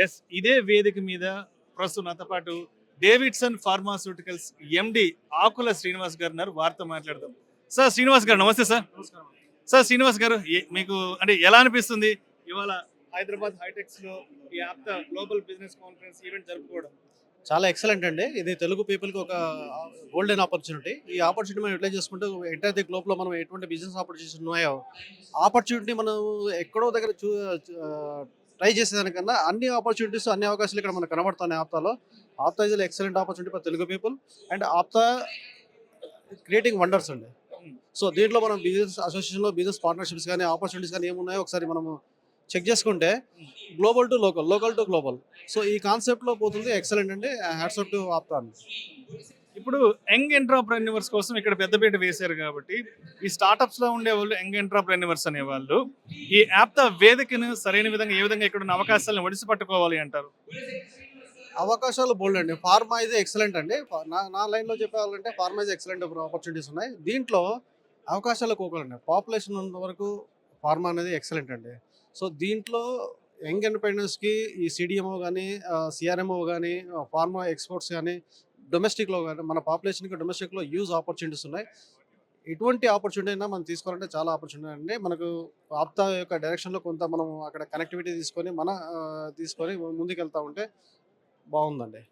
Yes ఇదే వేదిక మీద ప్రస్తుతం నాతో పాటు డేవిడ్సన్ ఫార్మాస్యూటికల్స్ ఎండి ఆకుల శ్రీనివాస్ గారు ఉన్నారు. వారితో మాట్లాడదాం. సార్ శ్రీనివాస్ గారు నమస్తే సార్. సార్ శ్రీనివాస్ గారు మీకు అంటే ఎలా అనిపిస్తుంది ఇవాళ హైదరాబాద్ హైటెక్స్ లో ఈ APTA global business conference event జరుపుకోవడం? చాలా ఎక్సలెంట్ అండి. ఇది తెలుగు పీపుల్కి ఒక గోల్డెన్ ఆపర్చునిటీ. ఈ ఆపర్చునిటీ మనం యూటిలైజ్ చేసుకుంటూ ఎంటైర్ ది గ్లోబ్లో మనం ఎటువంటి బిజినెస్ ఆపర్చునిటీస్ ఉన్నాయో ఆపర్చునిటీ మనం ఎక్కడో దగ్గర ట్రై చేసేదానికన్నా అన్ని ఆపర్చునిటీస్ అన్ని అవకాశాలు ఇక్కడ మనకు కనబడుతున్నాయి ఆప్తాలో. APTA is excellent opportunity for Telugu people and APTA creating wonders అండి. సో దీంట్లో మనం బిజినెస్ అసోసియేషన్లో బిజినెస్ పార్ట్నర్షిప్స్ కానీ ఆపర్చునిటీస్ కానీ ఏమున్నాయో ఒకసారి మనము చెక్ చేసుకుంటే global to local, local to global, so ఈ కాన్సెప్ట్లో పోతుంది. ఎక్సలెంట్ అండి. Hats off to APTA. ఇప్పుడు యంగ్ ఎంటర్‌ప్రెన్యూర్స్ కోసం ఇక్కడ పెద్దపీట వేశారు కాబట్టి ఈ స్టార్టప్స్ లో ఉండే వాళ్ళు యంగ్ ఎంటర్‌ప్రెన్యూర్స్ అనేవాళ్ళు ఈ ఆప్తా వేదికను సరైన విధంగా ఏ విధంగా ఇక్కడ ఉన్న అవకాశాలను ఒడిసి పట్టుకోవాలి అంటారు? అవకాశాలు బోల్డ్ అండి. ఫార్మా ఇది ఎక్సలెంట్ అండి. నా లైన్లో చెప్పాలంటే ఫార్మా ఇది ఎక్సలెంట్ ఆపర్చునిటీస్ ఉన్నాయి. దీంట్లో అవకాశాలు కోకలండి. పాపులేషన్ ఉన్నంత వరకు ఫార్మా అనేది ఎక్సలెంట్ అండి. సో దీంట్లో యంగ్ ఎంటర్‌ప్రెన్యూర్స్కి ఈ సిడిఎంఓ కానీ, సిఆర్ఎంఓ కానీ, ఫార్మా ఎక్స్పోర్ట్స్ కానీ, డొమెస్టిక్లో కానీ మన పాపులేషన్కి డొమెస్టిక్లో యూజ్ ఆపర్చునిటీస్ ఉన్నాయి. ఎటువంటి ఆపర్చునిటీ అయినా మనం తీసుకోవాలంటే చాలా ఆపర్చునిటీ అండి. మనకు ఆప్తా యొక్క డైరెక్షన్లో కొంత మనం అక్కడ కనెక్టివిటీ తీసుకొని తీసుకొని ముందుకు వెళ్తా ఉంటే బాగుందండి.